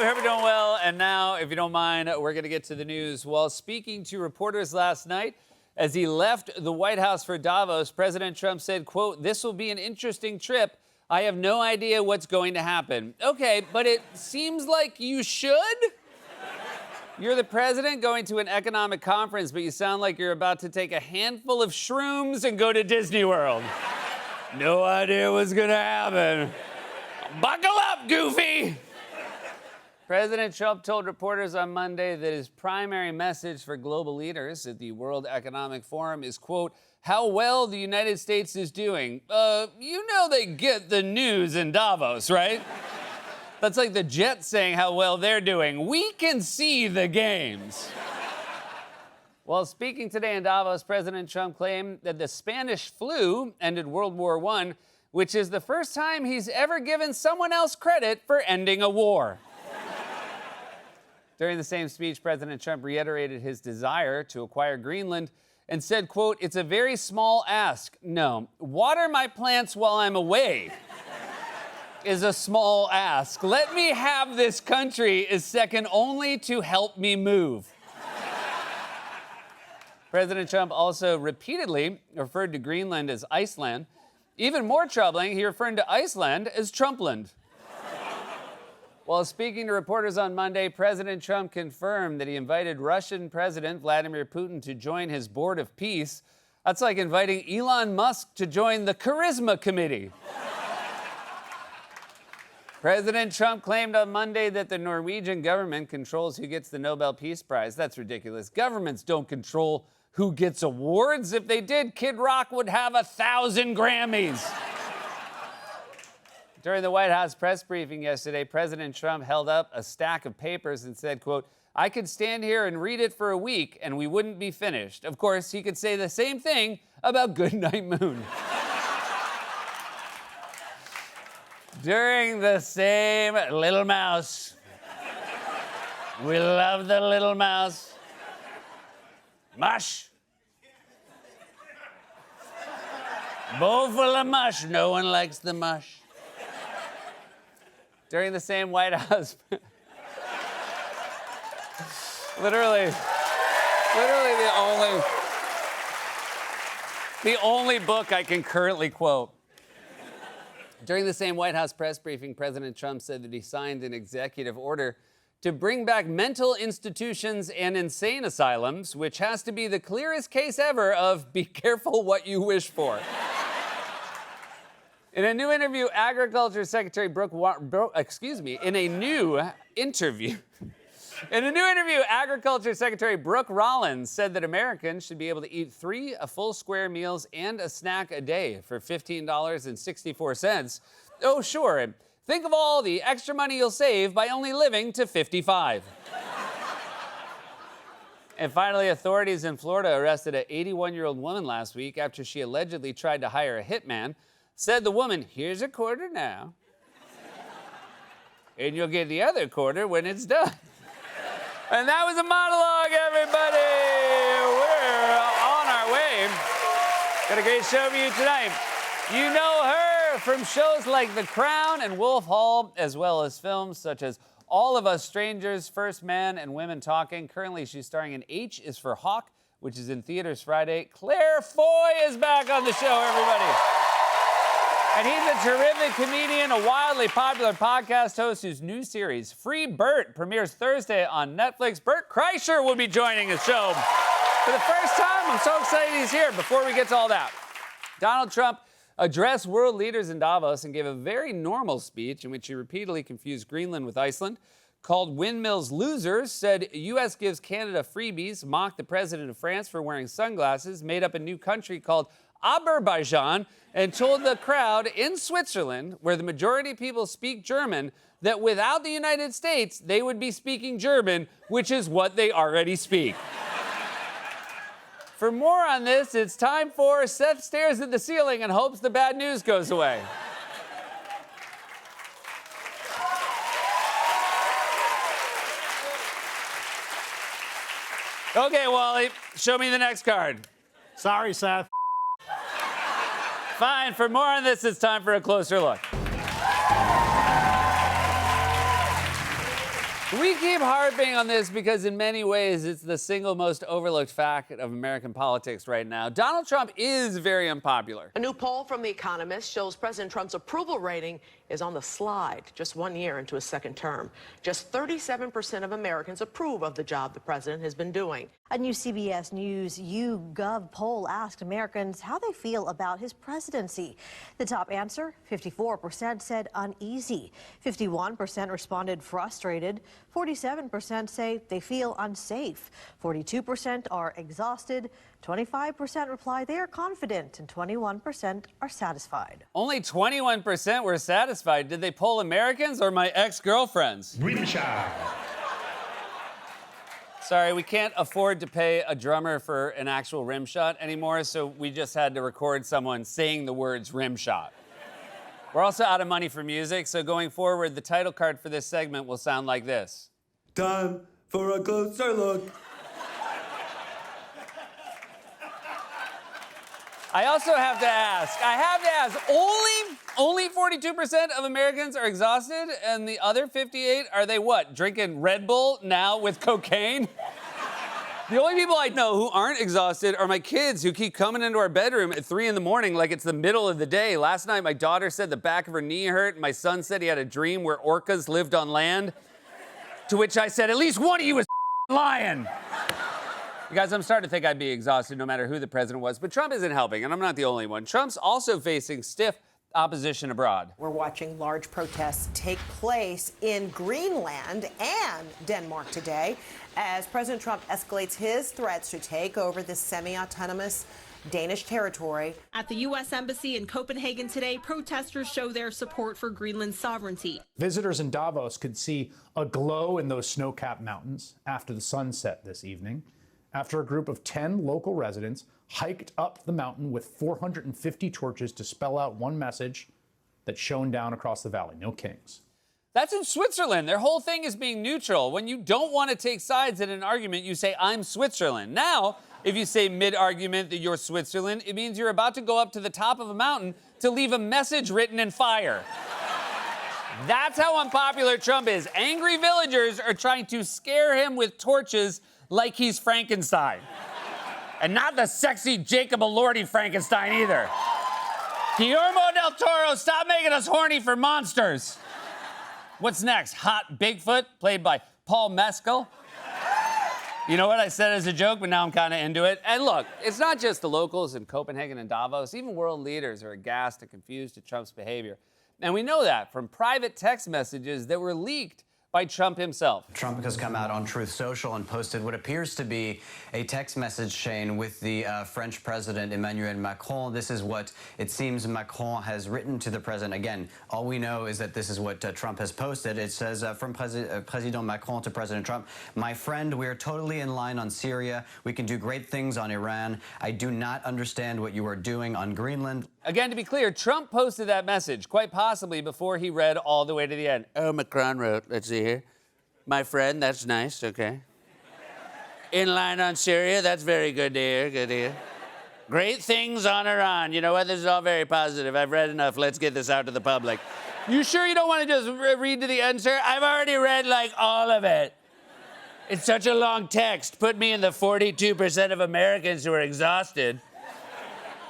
we hope you're doing well. And now, if you don't mind, we're going to get to the news. While speaking to reporters last night, as he left the White House for Davos, President Trump said, quote, "This will be an interesting trip. I have no idea what's going to happen." Okay, but it seems like you should. You're the president going to an economic conference, but you sound like you're about to take a handful of shrooms and go to Disney World. No idea what's going to happen. Buckle up, Goofy! President Trump told reporters on Monday that his primary message for global leaders at the World Economic Forum is, quote, "how well the United States is doing." You know they get the news in Davos, right? That's like the Jets saying how well they're doing. We can see the games. While speaking today in Davos, President Trump claimed that the Spanish flu ended World War I, which is the first time he's ever given someone else credit for ending a war. During the same speech, President Trump reiterated his desire to acquire Greenland and said, quote, "it's a very small ask. No, water my plants while I'm away is a small ask. Let me have this country is second only to help me move." President Trump also repeatedly referred to Greenland as Iceland. Even more troubling, he referred to Iceland as Trumpland. While speaking to reporters on Monday, President Trump confirmed that he invited Russian President Vladimir Putin to join his Board of Peace. That's like inviting Elon Musk to join the Charisma Committee. President Trump claimed on Monday that the Norwegian government controls who gets the Nobel Peace Prize. That's ridiculous. Governments don't control who gets awards. If they did, Kid Rock would have 1,000 Grammys. During the White House press briefing yesterday, President Trump held up a stack of papers and said, quote, "I could stand here and read it for a week and we wouldn't be finished." Of course, he could say the same thing about Goodnight Moon. During the same Little Mouse. We love the Little Mouse. Mush. Bowl full of mush. No one likes the mush. During the same White House. literally the only book I can currently quote. During the same White House press briefing, President Trump said that he signed an executive order to bring back mental institutions and insane asylums, which has to be the clearest case ever of be careful what you wish for. In a new interview, Agriculture Secretary Agriculture Secretary Brooke Rollins said that Americans should be able to eat 3 full square meals and a snack a day for $15.64. Oh, sure. Think of all the extra money you'll save by only living to 55. And finally, authorities in Florida arrested an 81-year-old woman last week after she allegedly tried to hire a hitman. Said the woman, "Here's a quarter now, and you'll get the other quarter when it's done." And that was a monologue, everybody. We're on our way. Got a great show for you tonight. You know her from shows like The Crown and Wolf Hall, as well as films such as All of Us Strangers, First Man, and Women Talking. Currently, she's starring in H is for Hawk, which is in theaters Friday. Claire Foy is back on the show, everybody. And he's a terrific comedian, a wildly popular podcast host whose new series, Free Bert, premieres Thursday on Netflix. Bert Kreischer will be joining the show for the first time. I'm so excited he's here. Before we get to all that, Donald Trump addressed world leaders in Davos and gave a very normal speech in which he repeatedly confused Greenland with Iceland, called windmills losers, said U.S. gives Canada freebies, mocked the president of France for wearing sunglasses, made up a new country called Azerbaijan, and told the crowd in Switzerland, where the majority of people speak German, that without the United States, they would be speaking German, which is what they already speak. For more on this, it's time for Seth stares at the ceiling and hopes the bad news goes away. Okay, Wally, show me the next card. Sorry, Seth. Fine, for more on this, it's time for a closer look. We keep harping on this because in many ways it's the single most overlooked fact of American politics right now. Donald Trump is very unpopular. A new poll from The Economist shows President Trump's approval rating is on the slide just 1 year into his second term. Just 37% of Americans approve of the job the president has been doing. A new CBS News YouGov poll asked Americans how they feel about his presidency. The top answer, 54% said uneasy, 51% responded frustrated, 47% say they feel unsafe, 42% are exhausted, 25% reply they are confident, and 21% are satisfied. Only 21% were satisfied. Did they poll Americans or my ex-girlfriends? Rimshot. Sorry, we can't afford to pay a drummer for an actual rim shot anymore, so we just had to record someone saying the words rim shot. We're also out of money for music, so going forward, the title card for this segment will sound like this. Time for a closer look. I also have to ask, only 42% of Americans are exhausted, and the other 58, are they what, drinking Red Bull now with cocaine? The only people I know who aren't exhausted are my kids who keep coming into our bedroom at 3 in the morning like it's the middle of the day. Last night, my daughter said the back of her knee hurt, and my son said he had a dream where orcas lived on land. To which I said, at least one of you is lying. You guys, I'm starting to think I'd be exhausted no matter who the president was, but Trump isn't helping, and I'm not the only one. Trump's also facing stiff opposition abroad. We're watching large protests take place in Greenland and Denmark today as President Trump escalates his threats to take over the semi-autonomous Danish territory. At the U.S. Embassy in Copenhagen today, protesters show their support for Greenland's sovereignty. Visitors in Davos could see a glow in those snow-capped mountains after the sunset this evening, after a group of 10 local residents hiked up the mountain with 450 torches to spell out one message that shone down across the valley: no kings. That's in Switzerland. Their whole thing is being neutral. When you don't want to take sides in an argument, you say, I'm Switzerland. Now, if you say mid-argument that you're Switzerland, it means you're about to go up to the top of a mountain to leave a message written in fire. That's how unpopular Trump is. Angry villagers are trying to scare him with torches like he's Frankenstein. And not the sexy Jacob Elordi Frankenstein either. Guillermo del Toro, stop making us horny for monsters. What's next? Hot Bigfoot, played by Paul Mescal? You know what? I said it as a joke, but now I'm kind of into it. And look, it's not just the locals in Copenhagen and Davos. Even world leaders are aghast and confused at Trump's behavior. And we know that from private text messages that were leaked by Trump himself. Trump has come out on Truth Social and posted what appears to be a text message chain with the French president, Emmanuel Macron. This is what it seems Macron has written to the president. Again, all we know is that this is what Trump has posted. It says, from President Macron to President Trump, my friend, we are totally in line on Syria. We can do great things on Iran. I do not understand what you are doing on Greenland. Again, to be clear, Trump posted that message, quite possibly before he read all the way to the end. Oh, Macron wrote, let's see here. My friend, that's nice, okay. In line on Syria, that's very good to hear, good to hear. Great things on Iran. You know what, this is all very positive. I've read enough, let's get this out to the public. You sure you don't want to just read to the end, sir? I've already read, like, all of it. It's such a long text. Put me in the 42% of Americans who are exhausted.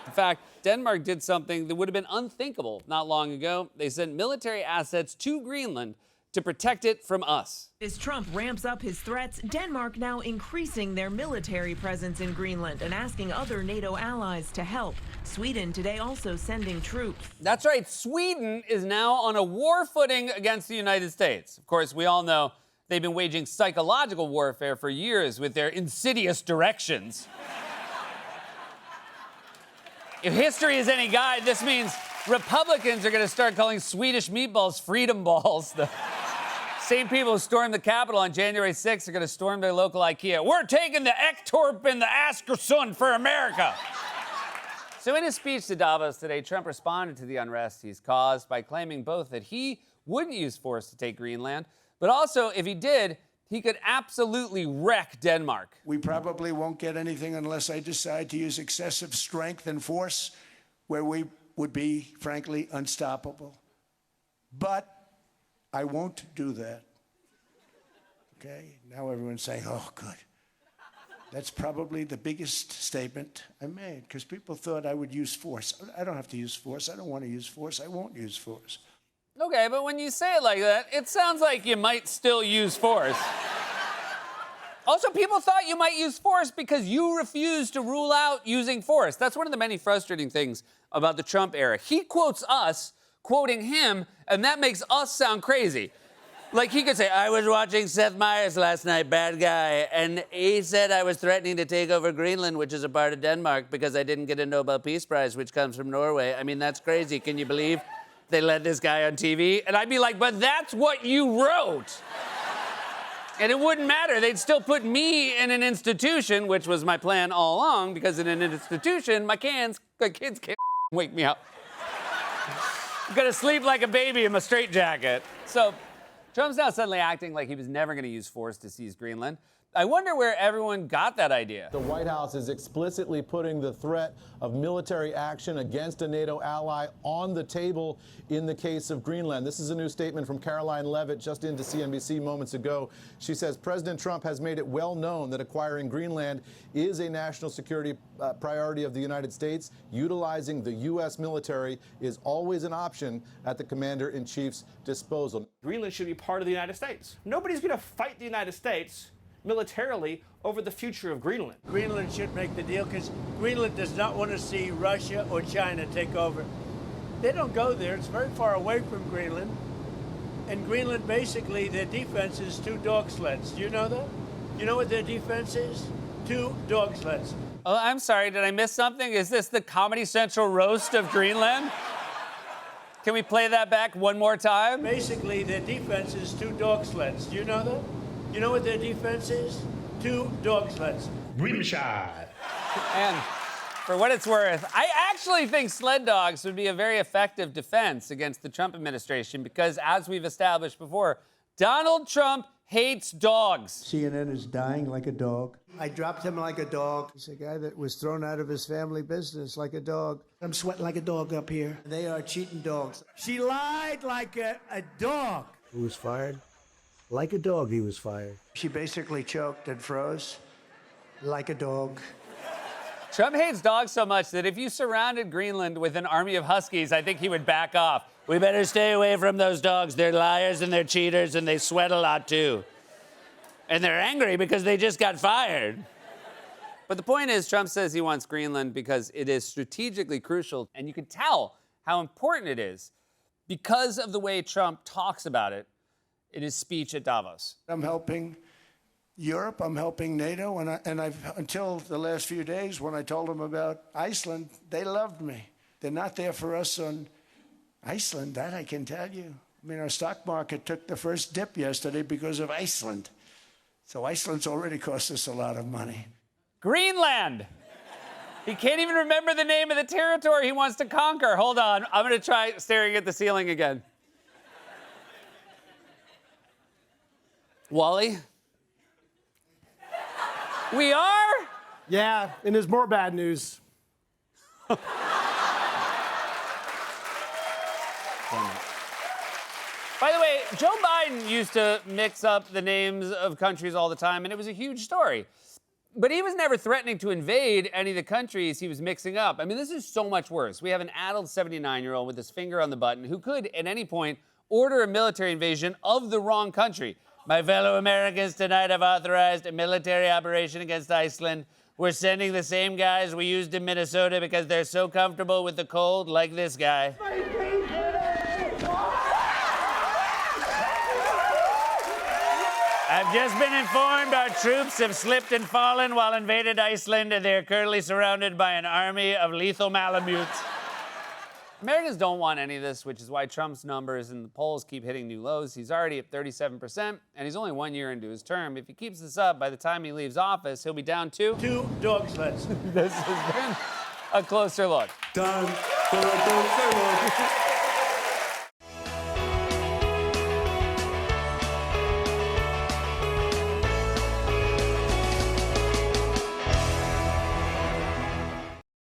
In fact, Denmark did something that would have been unthinkable not long ago. They sent military assets to Greenland to protect it from us. As Trump ramps up his threats, Denmark now increasing their military presence in Greenland and asking other NATO allies to help. Sweden today also sending troops. That's right, Sweden is now on a war footing against the United States. Of course, we all know they've been waging psychological warfare for years with their insidious directions. If history is any guide, this means Republicans are going to start calling Swedish meatballs freedom balls. The same people who stormed the Capitol on January 6th are going to storm their local IKEA. We're taking the Ektorp and the Askersund for America. So in his speech to Davos today, Trump responded to the unrest he's caused by claiming both that he wouldn't use force to take Greenland, but also, if he did, he could absolutely wreck Denmark. We probably won't get anything unless I decide to use excessive strength and force where we would be, frankly, unstoppable. But I won't do that. okay? Now everyone's saying, oh, good. That's probably the biggest statement I made, because people thought I would use force. I don't have to use force. I don't want to use force. I won't use force. Okay, but when you say it like that, it sounds like you might still use force. Also, people thought you might use force because you refused to rule out using force. That's one of the many frustrating things about the Trump era. He quotes us, quoting him, and that makes us sound crazy. Like he could say, I was watching Seth Meyers last night, bad guy, and he said I was threatening to take over Greenland, which is a part of Denmark, because I didn't get a Nobel Peace Prize, which comes from Norway. I mean, that's crazy. Can you believe they let this guy on TV? And I'd be like, but that's what you wrote. And it wouldn't matter. They'd still put me in an institution, which was my plan all along, because in an institution, my kids can't wake me up. I'm gonna sleep like a baby in my straitjacket. So Trump's now suddenly acting like he was never gonna use force to seize Greenland. I wonder where everyone got that idea. The White House is explicitly putting the threat of military action against a NATO ally on the table in the case of Greenland. This is a new statement from Caroline Leavitt just into CNBC moments ago. She says President Trump has made it well known that acquiring Greenland is a national security priority of the United States. Utilizing the U.S. military is always an option at the commander-in-chief's disposal. Greenland should be part of the United States. Nobody's going to fight the United States militarily over the future of Greenland. Greenland should make the deal because Greenland does not want to see Russia or China take over. They don't go there. It's very far away from Greenland. And Greenland, basically, their defense is 2 dog sleds. Do you know that? You know what their defense is? 2 dog sleds. Oh, I'm sorry, did I miss something? Is this the Comedy Central roast of Greenland? Can we play that back one more time? Basically, their defense is 2 dog sleds. Do you know that? You know what their defense is? 2 dog sleds. Rimshot. And for what it's worth, I actually think sled dogs would be a very effective defense against the Trump administration because, as we've established before, Donald Trump hates dogs. CNN is dying like a dog. I dropped him like a dog. He's a guy that was thrown out of his family business like a dog. I'm sweating like a dog up here. They are cheating dogs. She lied like a dog. Who was fired? Like a dog, he was fired. She basically choked and froze like a dog. Trump hates dogs so much that if you surrounded Greenland with an army of huskies, I think he would back off. We better stay away from those dogs. They're liars and they're cheaters and they sweat a lot too. And they're angry because they just got fired. But the point is, Trump says he wants Greenland because it is strategically crucial, and you can tell how important it is because of the way Trump talks about it in his speech at Davos. I'm helping Europe, I'm helping NATO, and I've until the last few days when I told them about Iceland, they loved me. They're not there for us on Iceland, that I can tell you. I mean, our stock market took the first dip yesterday because of Iceland. So Iceland's already cost us a lot of money. Greenland! He can't even remember the name of the territory he wants to conquer. Hold on, I'm gonna try staring at the ceiling again. Wally? We are? Yeah, and there's more bad news. By the way, Joe Biden used to mix up the names of countries all the time, and it was a huge story. But he was never threatening to invade any of the countries he was mixing up. I mean, this is so much worse. We have an adult 79-year-old with his finger on the button who could, at any point, order a military invasion of the wrong country. My fellow Americans, tonight I've authorized a military operation against Iceland. We're sending the same guys we used in Minnesota because they're so comfortable with the cold, like this guy. I've just been informed our troops have slipped and fallen while invaded Iceland, and they are currently surrounded by an army of lethal Malamutes. Americans don't want any of this, which is why Trump's numbers in the polls keep hitting new lows. He's already at 37%, and he's only 1 year into his term. If he keeps this up, by the time he leaves office, he'll be down to 2 dog sleds. This has been a closer look. Time for a closer look.